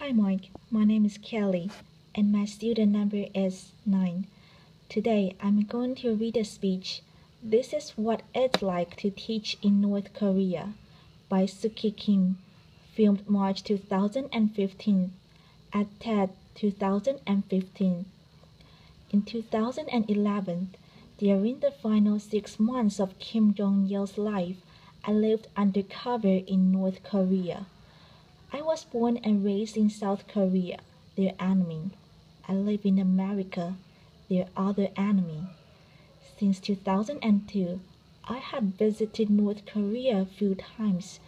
Hi Mike, my name is Kelly and my student number is 9. Today I'm going to read a speech. This is what it's like to teach in North Korea by Suki Kim, filmed March 2015 at TED 2015. In 2011, during the final 6 months of Kim Jong-il's life, I lived undercover in North Korea. I was born and raised in South Korea, their enemy. I live in America, their other enemy. Since 2002, I had visited North Korea a few times,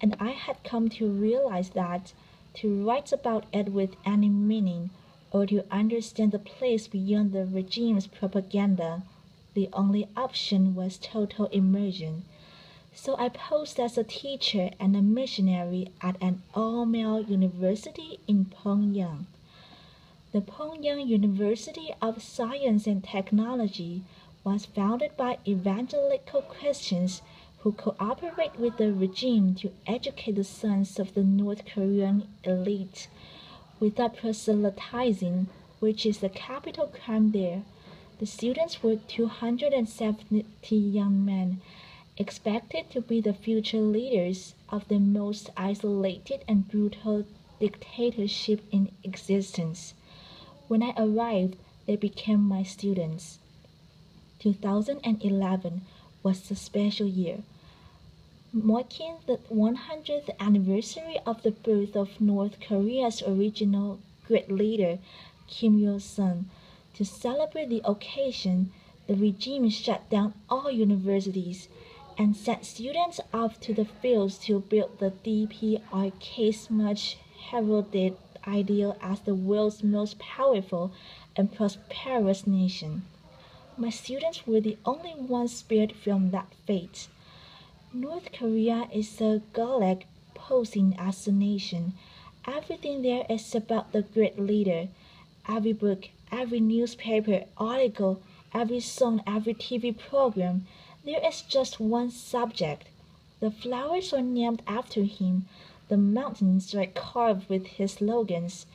and I had come to realize that to write about it with any meaning or to understand the place beyond the regime's propaganda, the only option was total immersion. So I posed as a teacher and a missionary at an all-male university in Pyongyang. The Pyongyang University of Science and Technology was founded by evangelical Christians who cooperate with the regime to educate the sons of the North Korean elite without proselytizing, which is the capital crime there. The students were 270 young men expected to be the future leaders of the most isolated and brutal dictatorship in existence. When I arrived, they became my students. 2011 was a special year, marking the 100th anniversary of the birth of North Korea's original great leader, Kim Il-sung. To celebrate the occasion, the regime shut down all universities and sent students off to the fields to build the DPRK's much heralded ideal as the world's most powerful and prosperous nation. My students were the only ones spared from that fate. North Korea is a gulag posing as a nation. Everything there is about the great leader. Every book, every newspaper article, every song, every TV program, there is just one subject. The flowers are named after him. The mountains are carved with his slogans.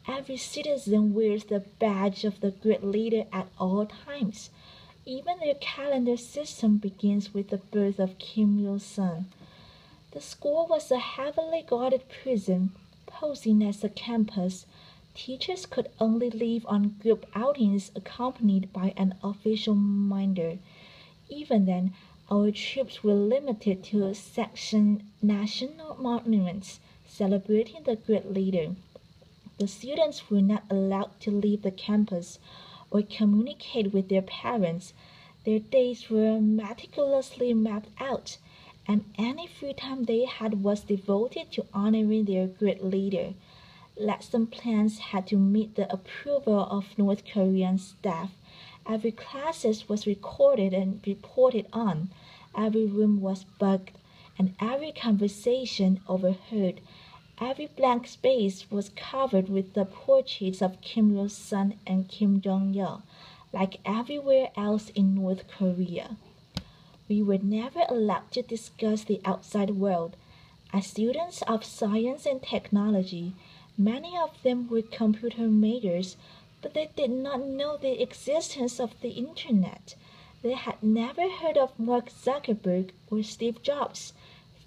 Every citizen wears the badge of the great leader at all times. Even their calendar system begins with the birth of Kim Il-sung. The school was a heavily guarded prison, posing as a campus. Teachers could only leave on group outings accompanied by an official minder. Even then, our trips were limited to section national monuments celebrating the great leader. The students were not allowed to leave the campus or communicate with their parents. Their days were meticulously mapped out, and any free time they had was devoted to honoring their great leader. Lesson plans had to meet the approval of North Korean staff. Every class was recorded and reported on. Every room was bugged, and every conversation overheard. Every blank space was covered with the portraits of Kim Il-sung and Kim Jong-il, like everywhere else in North Korea. We were never allowed to discuss the outside world. As students of science and technology, many of them were computer majors, but they did not know the existence of the Internet. They had never heard of Mark Zuckerberg or Steve Jobs.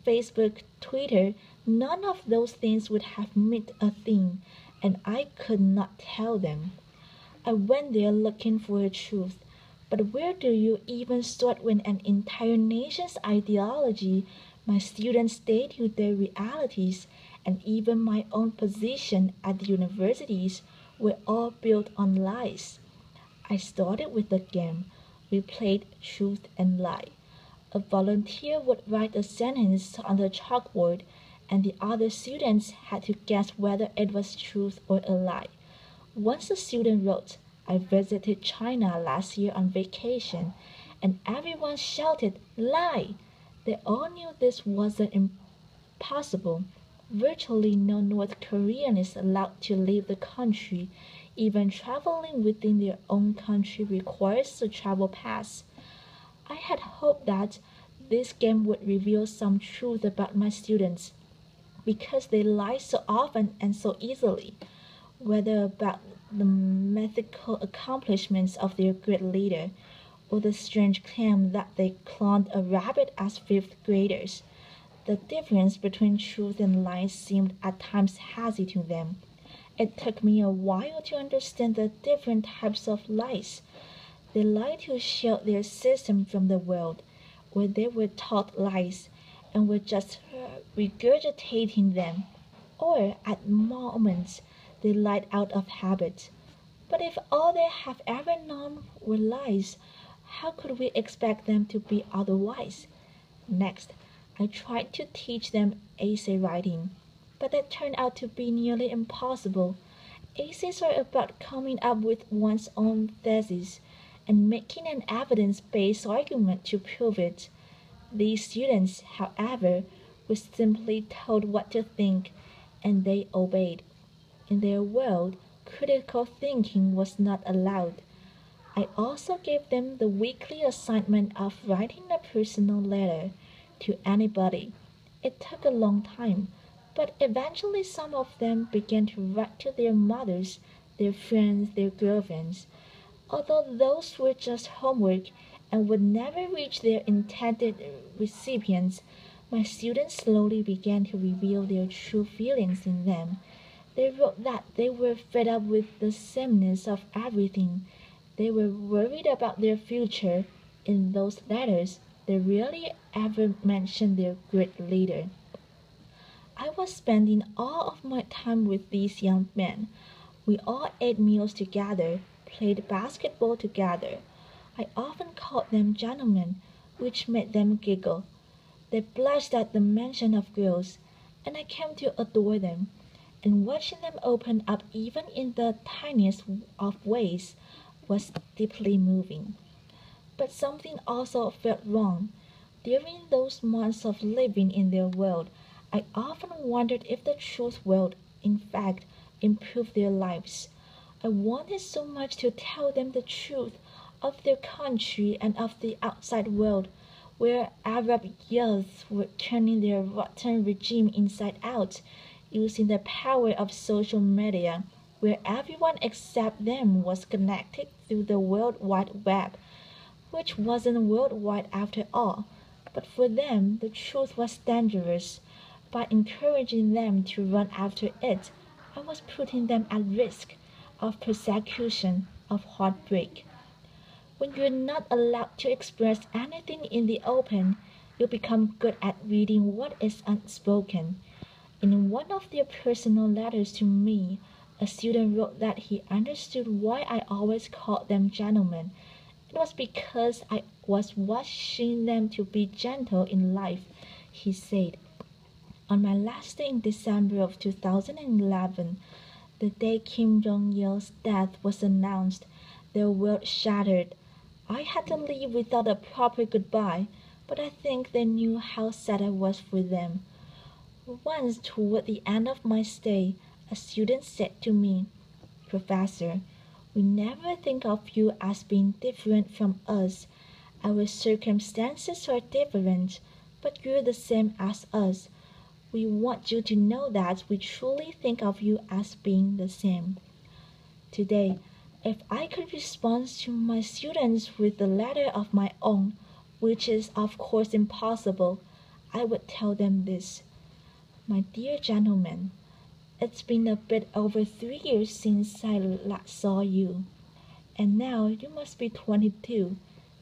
Facebook, Twitter, none of those things would have meant a thing, and I could not tell them. I went there looking for a truth, but where do you even start when an entire nation's ideology, my students' day-to-day realities, and even my own position at the universities were all built on lies? I started with a game. We played truth and lie. A volunteer would write a sentence on the chalkboard, and the other students had to guess whether it was truth or a lie. Once a student wrote, "I visited China last year on vacation," and everyone shouted, "Lie!" They all knew this wasn't impossible. Virtually no North Korean is allowed to leave the country. Even traveling within their own country requires a travel pass. I had hoped that this game would reveal some truth about my students. because they lie so often and so easily, whether about the mythical accomplishments of their great leader, or the strange claim that they cloned a rabbit as fifth graders. The difference between truth and lies seemed at times hazy to them. It took me a while to understand the different types of lies. They lie to shield their system from the world, where they were taught lies and were just regurgitating them, or at moments they lied out of habit. But if all they have ever known were lies, how could we expect them to be otherwise? Next, I tried to teach them essay writing, but that turned out to be nearly impossible. Essays are about coming up with one's own thesis and making an evidence-based argument to prove it. These students, however, were simply told what to think, and they obeyed. In their world, critical thinking was not allowed. I also gave them the weekly assignment of writing a personal letter to anybody. It took a long time, but eventually some of them began to write to their mothers, their friends, their girlfriends. Although those were just homework and would never reach their intended recipients, my students slowly began to reveal their true feelings in them. They wrote that they were fed up with the sameness of everything. They were worried about their future. In those letters, they rarely ever mentioned their great leader. I was spending all of my time with these young men. We all ate meals together, played basketball together. I often called them gentlemen, which made them giggle. They blushed at the mention of girls, and I came to adore them. And watching them open up even in the tiniest of ways was deeply moving. But something also felt wrong. During those months of living in their world, I often wondered if the truth would, in fact, improve their lives. I wanted so much to tell them the truth of their country and of the outside world, where Arab youths were turning their rotten regime inside out, using the power of social media, where everyone except them was connected through the World Wide Web, which wasn't worldwide after all. But for them, the truth was dangerous. By encouraging them to run after it, I was putting them at risk of persecution, of heartbreak. When you're not allowed to express anything in the open, you become good at reading what is unspoken. In one of their personal letters to me, a student wrote that he understood why I always called them gentlemen. It was because I was wishing them to be gentle in life, he said. On my last day in December of 2011, the day Kim Jong-il's death was announced, their world shattered. I had to leave without a proper goodbye, but I think they knew how sad I was for them. Once, toward the end of my stay, a student said to me, "Professor, we never think of you as being different from us. Our circumstances are different, but you're the same as us. We want you to know that we truly think of you as being the same." Today, if I could respond to my students with a letter of my own, which is of course impossible, I would tell them this. My dear gentlemen, it's been a bit over 3 years since I last saw you, and now you must be 22,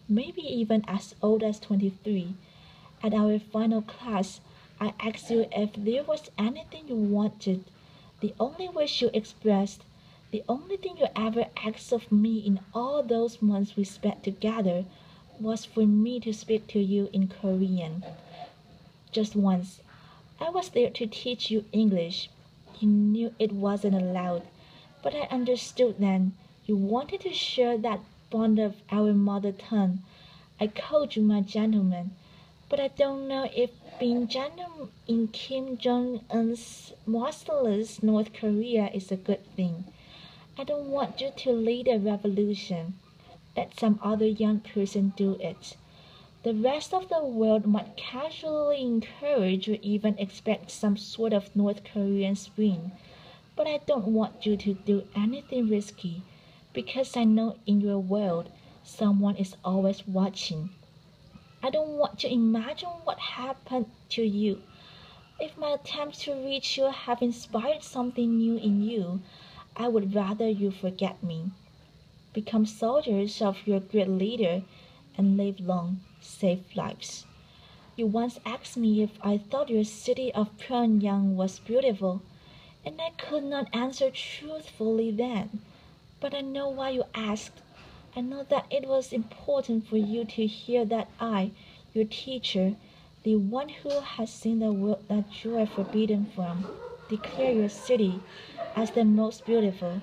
maybe even as old as 23. At our final class, I asked you if there was anything you wanted. The only wish you expressed, the only thing you ever asked of me in all those months we spent together, was for me to speak to you in Korean. Just once. I was there to teach you English. You knew it wasn't allowed, but I understood then. You wanted to share that bond of our mother tongue. I called you my gentleman, but I don't know if being gentle in Kim Jong-un's merciless North Korea is a good thing. I don't want you to lead a revolution. Let some other young person do it. The rest of the world might casually encourage or even expect some sort of North Korean spring, but I don't want you to do anything risky because I know in your world someone is always watching. I don't want to imagine what happened to you. If my attempts to reach you have inspired something new in you, I would rather you forget me. Become soldiers of your great leader and live long, safe lives. You once asked me if I thought your city of Pyongyang was beautiful, and I could not answer truthfully then. But I know why you asked. I know that it was important for you to hear that I, your teacher, the one who has seen the world that you are forbidden from, declare your city as the most beautiful.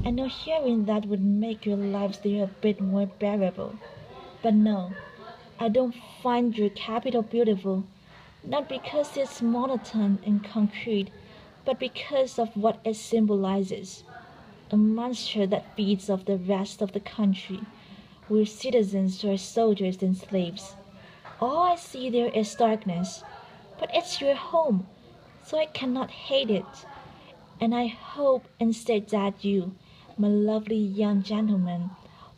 I know hearing that would make your lives there a bit more bearable. But no, I don't find your capital beautiful, not because it's monotone and concrete, but because of what it symbolizes. A monster that feeds off the rest of the country, where citizens are soldiers and slaves. All I see there is darkness, but it's your home, so I cannot hate it. And I hope instead that you, my lovely young gentleman,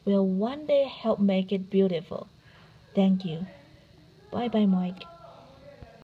will one day help make it beautiful. Thank you. Bye bye, Mike.